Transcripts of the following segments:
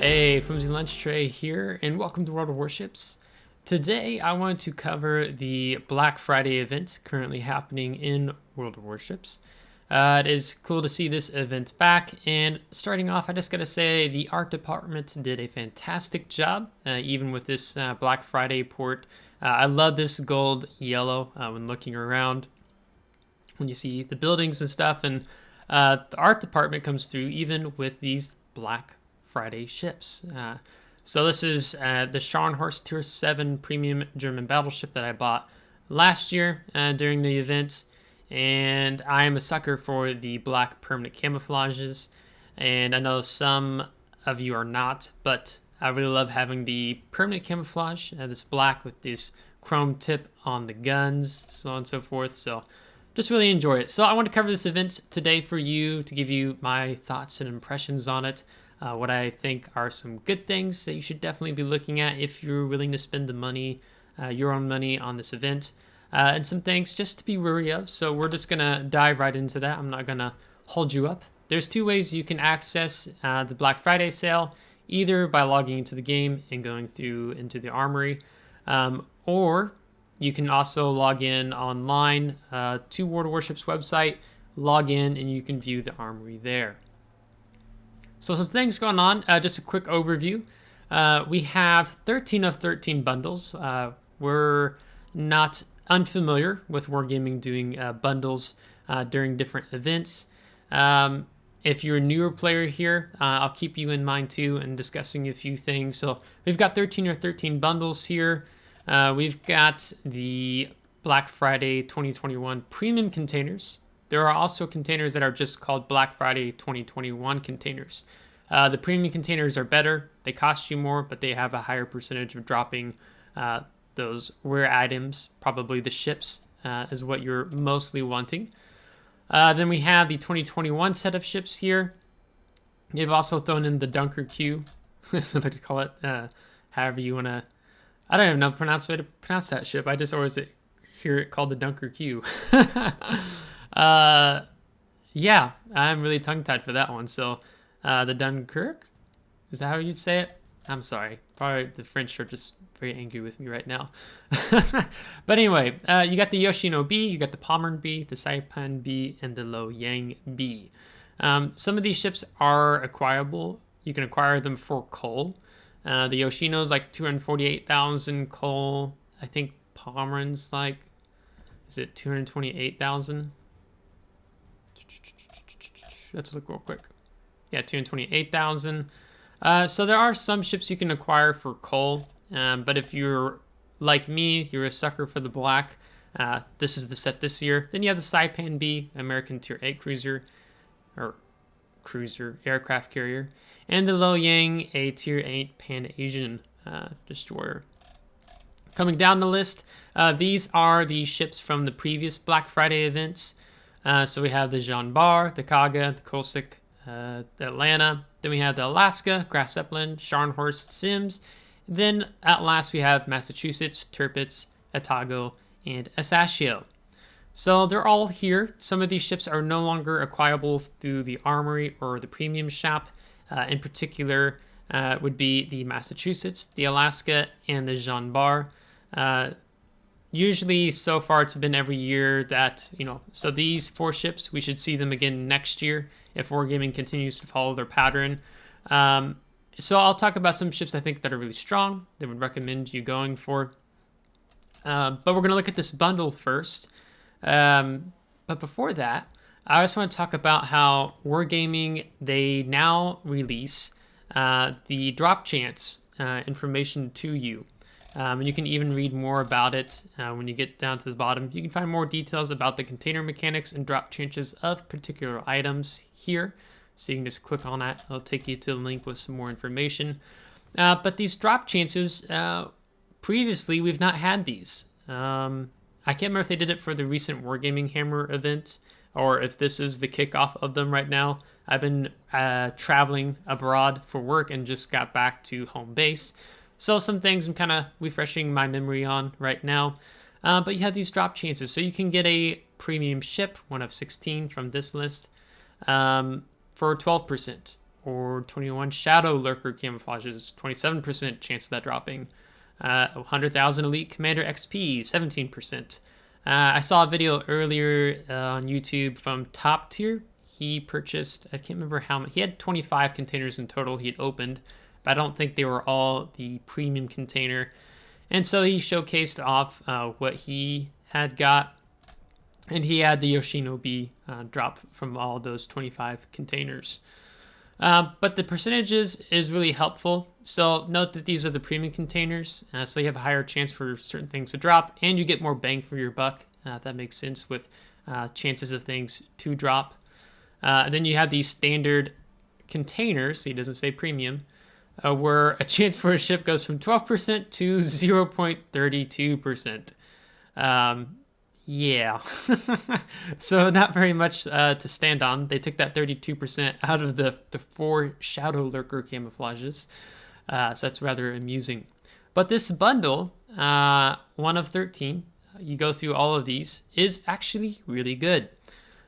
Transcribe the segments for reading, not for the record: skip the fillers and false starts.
Hey, Flimsy Lunch Tray here, and welcome to World of Warships. Today, I wanted to cover the Black Friday event currently happening in World of Warships. It is cool to see this event back, and starting off, I just gotta say the art department did a fantastic job, even with this Black Friday port. I love this gold yellow when looking around, when you see the buildings and stuff, and the art department comes through even with these Black Friday ships. So this is the Scharnhorst Tier 7 premium German battleship that I bought last year during the event. And I am a sucker for the black permanent camouflages. And I know some of you are not, but I really love having the permanent camouflage, this black with this chrome tip on the guns, so on and so forth. So just really enjoy it. So I want to cover this event today for you to give you my thoughts and impressions on it. What I think are some good things that you should definitely be looking at if you're willing to spend the money, your own money on this event, and some things just to be wary of. So we're just going to dive right into that. I'm not going to hold you up. There's two ways you can access the Black Friday sale, either by logging into the game and going through into the armory, or you can also log in online to World of Warships website, log in, and you can view the armory there. So some things going on, just a quick overview. We have 13 of 13 bundles. We're not unfamiliar with Wargaming doing bundles during different events. If you're a newer player here, I'll keep you in mind too and discussing a few things. So we've got 13 or 13 bundles here. We've got the Black Friday 2021 premium containers. There are also containers that are just called Black Friday 2021 containers. The premium containers are better. They cost you more, but they have a higher percentage of dropping those rare items. Probably the ships is what you're mostly wanting. Then we have the 2021 set of ships here. They've also thrown in the Dunker Q. That's what they call it. However you want to. I don't even know how to pronounce that ship. I just always hear it called the Dunker Q. Yeah, I'm really tongue-tied for that one. So, the Dunkirk, is that how you'd say it? I'm sorry. Probably the French are just very angry with me right now. But anyway, you got the Yoshino B, you got the Pommern B, the Saipan B, and the Lo Yang B. Some of these ships are acquirable. You can acquire them for coal. The Yoshino's like 248,000 coal. I think Pommern's like, is it 228,000? Let's look real quick. Yeah, 228,000. So there are some ships you can acquire for coal, but if you're like me, you're a sucker for the black. This is the set this year. Then you have the Saipan B, American Tier 8 cruiser, or cruiser aircraft carrier, and the Lo Yang, a Tier 8 Pan-Asian destroyer. Coming down the list, these are the ships from the previous Black Friday events. So we have the Jean Bart, the Kaga, the Kosik, the Atlanta. Then we have the Alaska, Graf Zeppelin, Scharnhorst, Sims. Then at last we have Massachusetts, Tirpitz, Atago, and Asashio. So they're all here. Some of these ships are no longer acquirable through the armory or the premium shop. In particular, would be the Massachusetts, the Alaska, and the Jean Bart. Usually, so far, it's been every year that, so these 4 ships, we should see them again next year if Wargaming continues to follow their pattern. So I'll talk about some ships I think that are really strong, that would recommend you going for. But we're going to look at this bundle first. But before that, I just want to talk about how Wargaming, they now release the drop chance information to you. And you can even read more about it when you get down to the bottom. You can find more details about the container mechanics and drop chances of particular items here. So you can just click on that. It'll take you to a link with some more information. But these drop chances, previously we've not had these. I can't remember if they did it for the recent Wargaming Hammer event or if this is the kickoff of them right now. I've been traveling abroad for work and just got back to home base. So some things I'm kind of refreshing my memory on right now. But you have these drop chances. So you can get a premium ship, one of 16 from this list, for 12%. or 21 Shadow Lurker camouflages, 27% chance of that dropping. 100,000 Elite Commander XP, 17%. I saw a video earlier on YouTube from Top Tier. He purchased, I can't remember how many, he had 25 containers in total he had opened, but I don't think they were all the premium container. And so he showcased off what he had got, and he had the Yoshinobi drop from all those 25 containers. But the percentages is really helpful. So note that these are the premium containers, so you have a higher chance for certain things to drop, and you get more bang for your buck, if that makes sense, with chances of things to drop. Then you have these standard containers, so he doesn't say premium, where a chance for a ship goes from 12% to 0.32%. Yeah. So not very much to stand on. They took that 32% out of the 4 Shadow Lurker camouflages. So that's rather amusing. But this bundle, 1 of 13, you go through all of these, is actually really good.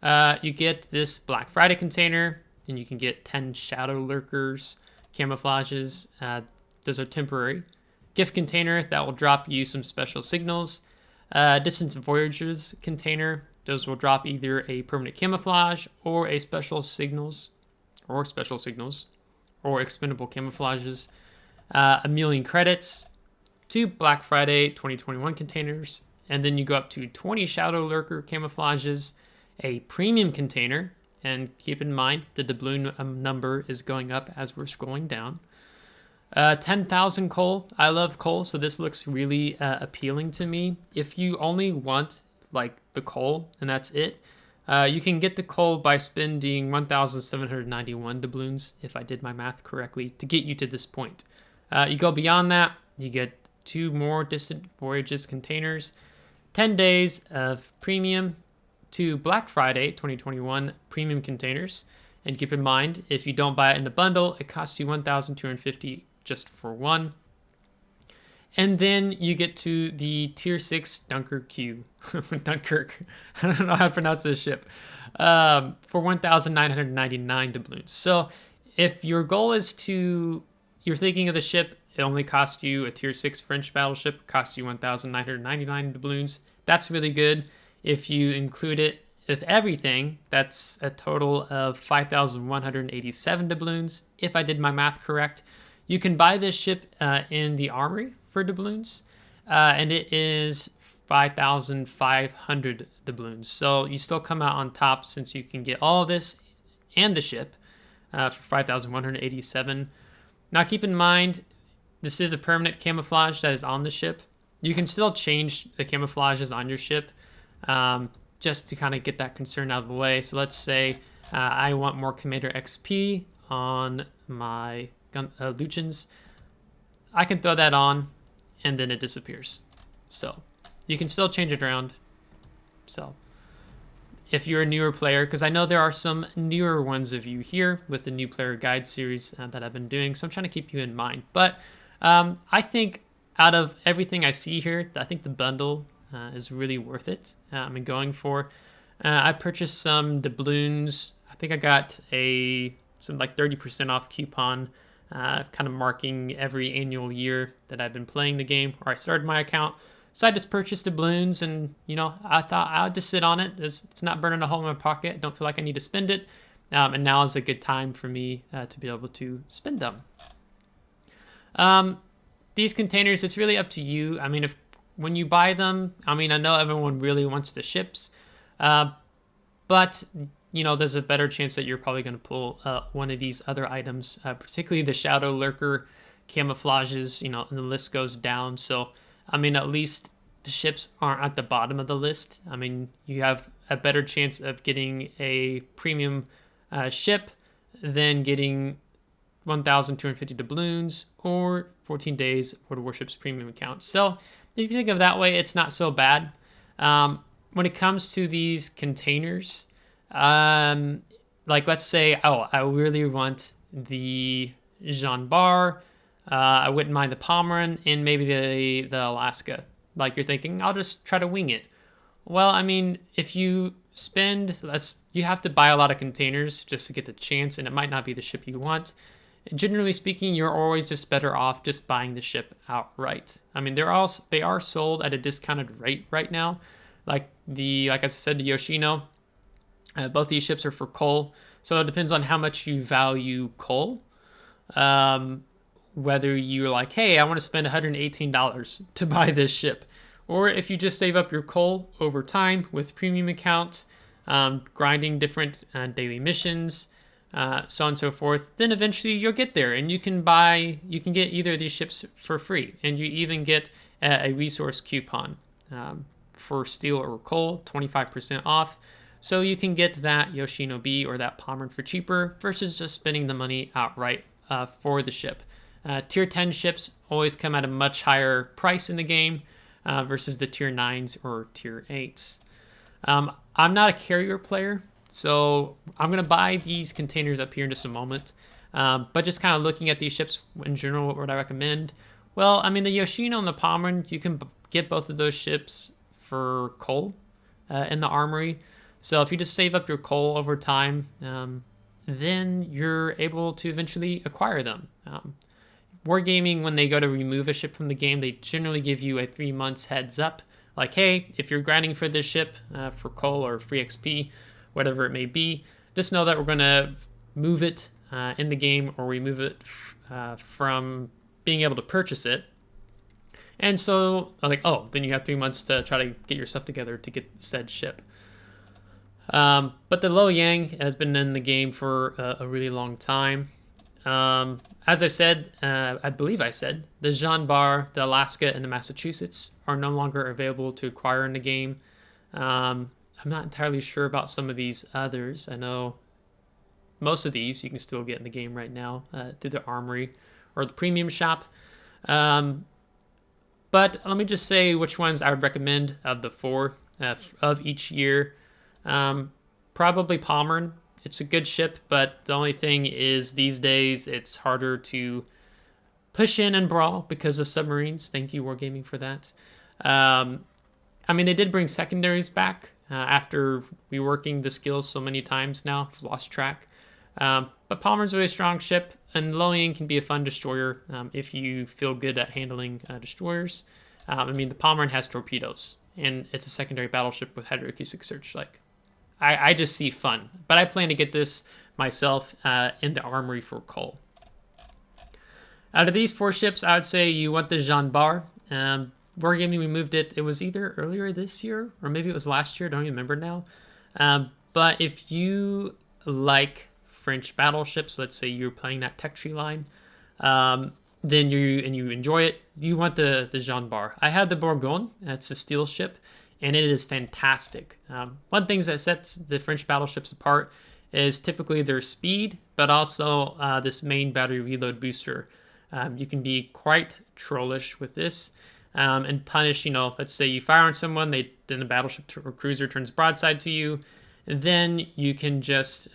You get this Black Friday container, and you can get 10 Shadow Lurkers camouflages. Those are temporary. Gift container, that will drop you some special signals. Distant Voyagers container, those will drop either a permanent camouflage or a special signals, or expendable camouflages. A million credits, 2 Black Friday 2021 containers, and then you go up to 20 Shadow Lurker camouflages, a premium container, and keep in mind the doubloon number is going up as we're scrolling down. 10,000 coal. I love coal, so this looks really appealing to me. If you only want like the coal and that's it, you can get the coal by spending 1,791 doubloons, if I did my math correctly, to get you to this point. You go beyond that, you get 2 more Distant Voyages containers, 10 days of premium, 2 Black Friday 2021 premium containers. And keep in mind, if you don't buy it in the bundle, it costs you 1,250 just for 1. And then you get to the tier 6 Dunkirk Q. Dunkirk. I don't know how to pronounce this ship. For 1,999 doubloons. So if your goal is you're thinking of the ship, it only costs you a tier 6 French battleship, costs you 1,999 doubloons. That's really good. If you include it with everything, that's a total of 5,187 doubloons, if I did my math correct. You can buy this ship in the armory for doubloons, and it is 5,500 doubloons. So you still come out on top since you can get all of this and the ship for 5,187. Now keep in mind, this is a permanent camouflage that is on the ship. You can still change the camouflages on your ship, just to kind of get that concern out of the way. So let's say I want more Commander XP on my Luchins. I can throw that on, and then it disappears. So you can still change it around. So if you're a newer player, because I know there are some newer ones of you here with the new player guide series that I've been doing, so I'm trying to keep you in mind. But I think out of everything I see here, I think the bundle is really worth it. I'm going for. I purchased some doubloons. I think I got some like 30% off coupon, kind of marking every annual year that I've been playing the game, or I started my account. So I just purchased doubloons, and I thought I'll just sit on it. It's not burning a hole in my pocket. I don't feel like I need to spend it, and now is a good time for me to be able to spend them. These containers, it's really up to you. I mean, when you buy them, I know everyone really wants the ships, but there's a better chance that you're probably going to pull one of these other items, particularly the Shadow Lurker camouflages, and the list goes down. So, at least the ships aren't at the bottom of the list. You have a better chance of getting a premium ship than getting 1,250 doubloons or 14 days for the Warships premium account. So if you think of it that way, it's not so bad. When it comes to these containers, like let's say, I really want the Jean Bart. I wouldn't mind the Pomeran and maybe the Alaska. Like you're thinking, I'll just try to wing it. Well, if you you have to buy a lot of containers just to get the chance, and it might not be the ship you want. Generally speaking, you're always just better off just buying the ship outright. I mean, they are sold at a discounted rate right now. Like I said, the Yoshino, both these ships are for coal, so it depends on how much you value coal. Whether you're like, hey, I want to spend $118 to buy this ship, or if you just save up your coal over time with premium account, grinding different daily missions, so on and so forth, then eventually you'll get there, and you can get either of these ships for free, and you even get a resource coupon for steel or coal, 25% off. So you can get that Yoshino B or that Pommern for cheaper versus just spending the money outright for the ship. Tier 10 ships always come at a much higher price in the game versus the tier 9s or tier 8s. I'm not a carrier player, so I'm going to buy these containers up here in just a moment. But just kind of looking at these ships in general, what would I recommend? Well, I mean, the Yoshino and the Pommern, you can get both of those ships for coal in the armory. So if you just save up your coal over time, then you're able to eventually acquire them. Wargaming, when they go to remove a ship from the game, they generally give you a 3 months heads up. Like, hey, if you're grinding for this ship for coal or free XP, whatever it may be, just know that we're going to move it in the game or remove it from being able to purchase it. And so, like, oh, then you have 3 months to try to get your stuff together to get said ship. But the Lo Yang has been in the game for a really long time. As I said, I believe I said, the Jean Bart, the Alaska, and the Massachusetts are no longer available to acquire in the game. I'm not entirely sure about some of these others. I know most of these you can still get in the game right now through the Armory or the Premium Shop. But let me just say which ones I would recommend of the 4 of each year. Probably Pommern. It's a good ship, but the only thing is these days it's harder to push in and brawl because of submarines. Thank you, Wargaming, for that. I mean, they did bring secondaries back after reworking the skills so many times now. I've lost track. But Pommern's a really strong ship, and Lo Yang can be a fun destroyer if you feel good at handling destroyers. I mean, the Pommern has torpedoes, and it's a secondary battleship with hydroacoustic search. Like, I just see fun. But I plan to get this myself in the armory for coal. Out of these 4 ships, I would say you want the Jean Bart. Wargaming removed it. It was either earlier this year or maybe it was last year. I don't even remember now. But if you like French battleships, let's say you're playing that tech tree line, then you enjoy it, you want the Jean Bart. I had the Bourgogne. It's a steel ship, and it is fantastic. One thing that sets the French battleships apart is typically their speed, but also this main battery reload booster. You can be quite trollish with this and punish, let's say you fire on someone, then the battleship or cruiser turns broadside to you, and then you can just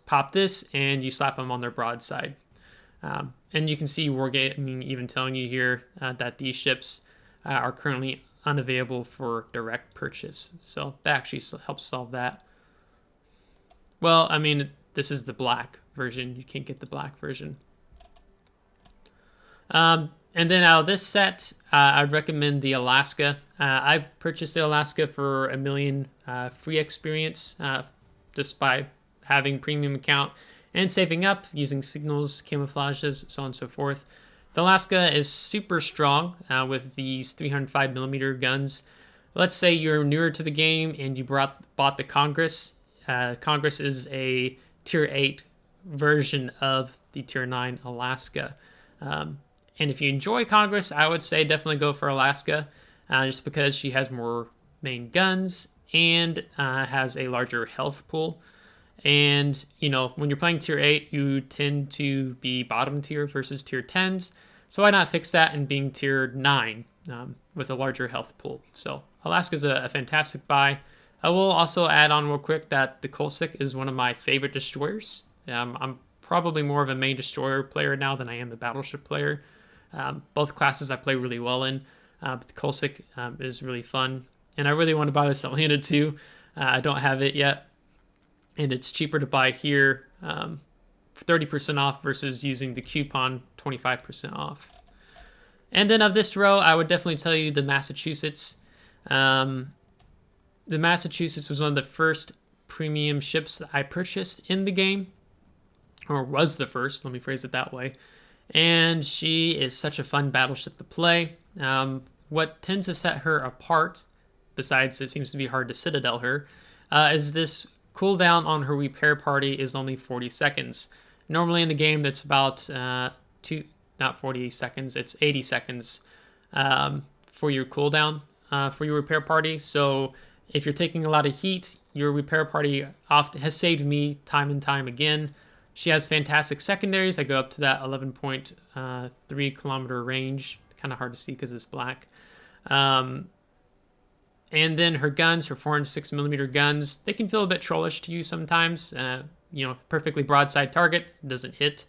pop this and you slap them on their broadside. And you can see Wargaming even telling you here that these ships are currently unavailable for direct purchase. So that actually helps solve that. Well, I mean, this is the black version. You can't get the black version. And then out of this set, I'd recommend the Alaska. I purchased the Alaska for 1 million free experience just by having premium account and saving up using signals, camouflages, so on and so forth. The Alaska is super strong with these 305mm guns. Let's say you're newer to the game and you bought the Congress. Congress is a tier 8 version of the tier 9 Alaska. And if you enjoy Congress, I would say definitely go for Alaska just because she has more main guns and has a larger health pool. And, when you're playing tier 8, you tend to be bottom tier versus tier 10s. So why not fix that in being tier 9 with a larger health pool? So Alaska's a fantastic buy. I will also add on real quick that the Kolsik is one of my favorite destroyers. I'm probably more of a main destroyer player now than I am the battleship player. Both classes I play really well in. But the Kolsik is really fun. and I really want to buy this Atlanta too. I don't have it yet, and it's cheaper to buy here, 30% off versus using the coupon 25% off. And then of this row, I would definitely tell you the Massachusetts. The Massachusetts was one of the first premium ships that I purchased in the game, or was the first, let me phrase it that way. And she is such a fun battleship to play. What tends to set her apart, besides it seems to be hard to Citadel her, is this cooldown on her repair party is only 40 seconds. Normally in the game, that's about not 40 seconds, it's 80 seconds for your cooldown for your repair party. So if you're taking a lot of heat, your repair party often has saved me time and time again. She has fantastic secondaries that go up to that 11.3 kilometer range. Kind of hard to see because it's black. And then her guns, her 406 millimeter guns, they can feel a bit trollish to you sometimes. Perfectly broadside target, doesn't hit.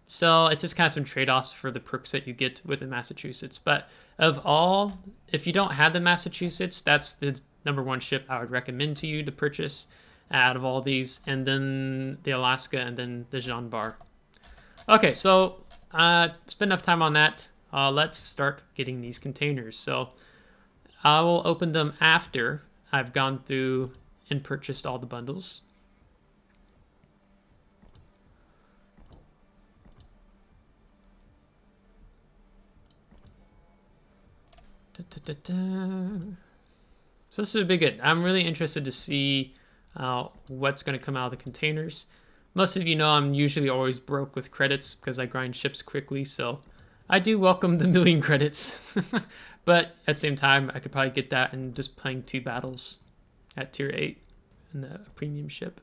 So it's just kind of some trade-offs for the perks that you get with the Massachusetts. But of all, if you don't have the Massachusetts, that's the #1 ship I would recommend to you to purchase out of all these. And then the Alaska, and then the Jean Bart. Okay, so spend enough time on that. Let's start getting these containers. So I will open them after I've gone through and purchased all the bundles. So this would be good. I'm really interested to see what's going to come out of the containers. Most of you know I'm usually always broke with credits because I grind ships quickly, so I do welcome the 1,000,000 credits. But at the same time, I could probably get that in just playing 2 battles at tier 8 in the premium ship.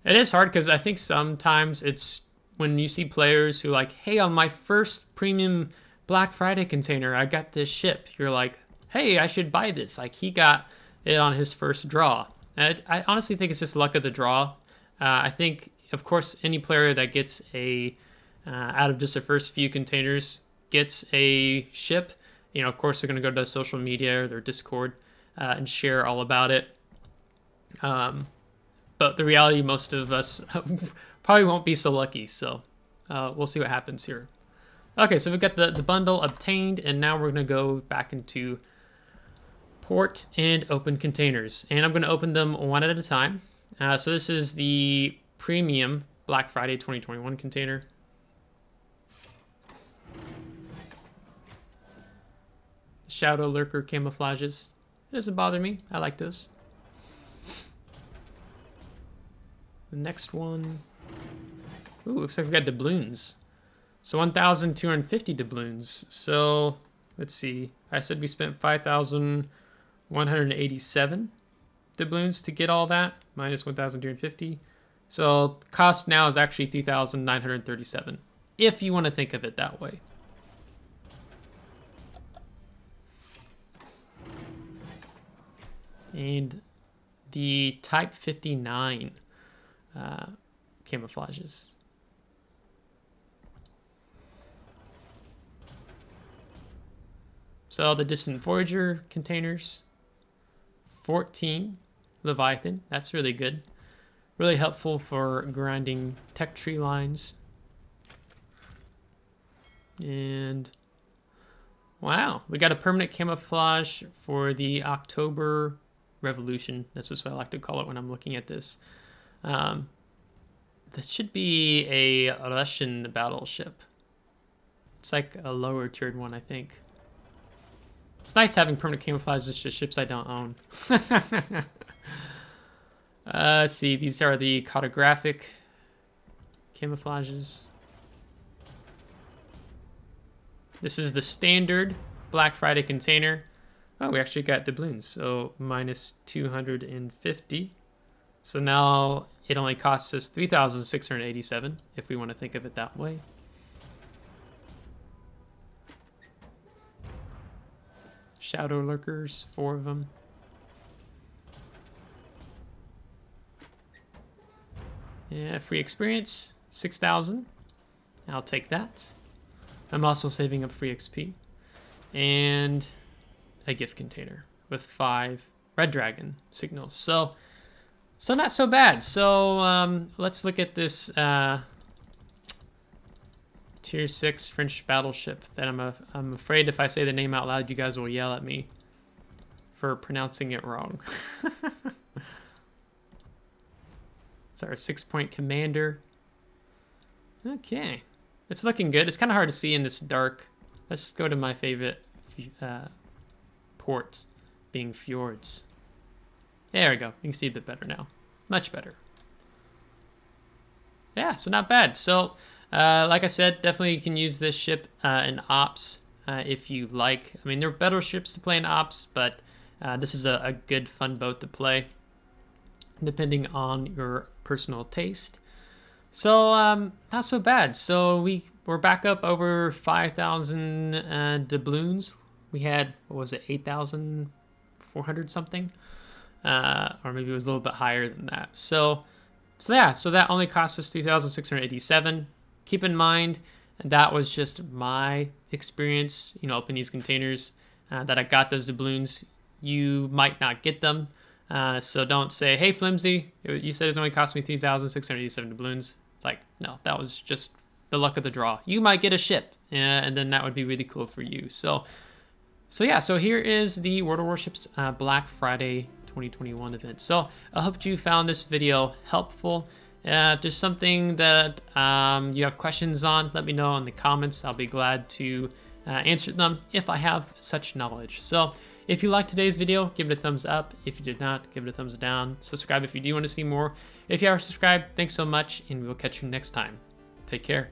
It is hard because I think sometimes it's when you see players who like, hey, on my first premium Black Friday container, I got this ship. You're like, hey, I should buy this. Like, he got it on his first draw. And I honestly think it's just luck of the draw. I think, of course, any player that gets out of just the first few containers gets a ship, of course, they're going to go to social media or their Discord and share all about it. But the reality, most of us probably won't be so lucky, so we'll see what happens here. Okay, so we've got the bundle obtained, and now we're going to go back into port and open containers. And I'm going to open them one at a time. So this is the premium Black Friday 2021 container. Shadow Lurker camouflages. It doesn't bother me. I like those. The next one. Ooh, looks like we got doubloons. So 1,250 doubloons. So let's see. I said we spent 5,187 doubloons to get all that, minus 1,250. So cost now is actually 3,937, if you want to think of it that way. And the Type 59 camouflages. So the Distant Voyager containers, 14 Leviathan, that's really good. Really helpful for grinding tech tree lines. And wow, we got a permanent camouflage for the October Revolution. That's what I like to call it when I'm looking at this. That should be a Russian battleship. It's like a lower tiered one, I think. It's nice having permanent camouflage just to ships I don't own. Let's see, these are the cartographic camouflages. This is the standard Black Friday container. Oh, we actually got doubloons, so minus 250. So now it only costs us 3,687 if we want to think of it that way. Shadow Lurkers, 4 of them. Yeah, free experience, 6,000. I'll take that. I'm also saving up free XP. And a gift container with 5 red dragon signals. So not so bad. So let's look at this tier 6 French battleship that I'm afraid if I say the name out loud, you guys will yell at me for pronouncing it wrong. It's our 6-point commander. Okay, it's looking good. It's kind of hard to see in this dark. Let's go to my favorite ports, being fjords. There we go. You can see a bit better now. Much better. Yeah, so not bad. So, like I said, definitely you can use this ship in ops if you like. I mean, there are better ships to play in ops, but this is a good, fun boat to play, depending on your personal taste. So, not so bad. So we're back up over 5,000 doubloons. We had, what was it, 8,400 something? Or maybe it was a little bit higher than that. So yeah, so that only cost us 3,687. Keep in mind, that was just my experience, you know, opening these containers, that I got those doubloons. You might not get them. So don't say, hey, Flimsy, you said it's only cost me 3,687 doubloons. It's like, no, that was just the luck of the draw. You might get a ship, and then that would be really cool for you. So yeah, so here is the World of Warships Black Friday 2021 event. So I hope you found this video helpful. If there's something that you have questions on, let me know in the comments. I'll be glad to answer them if I have such knowledge. So if you liked today's video, give it a thumbs up. If you did not, give it a thumbs down. Subscribe if you do want to see more. If you are subscribed, thanks so much, and we will catch you next time. Take care.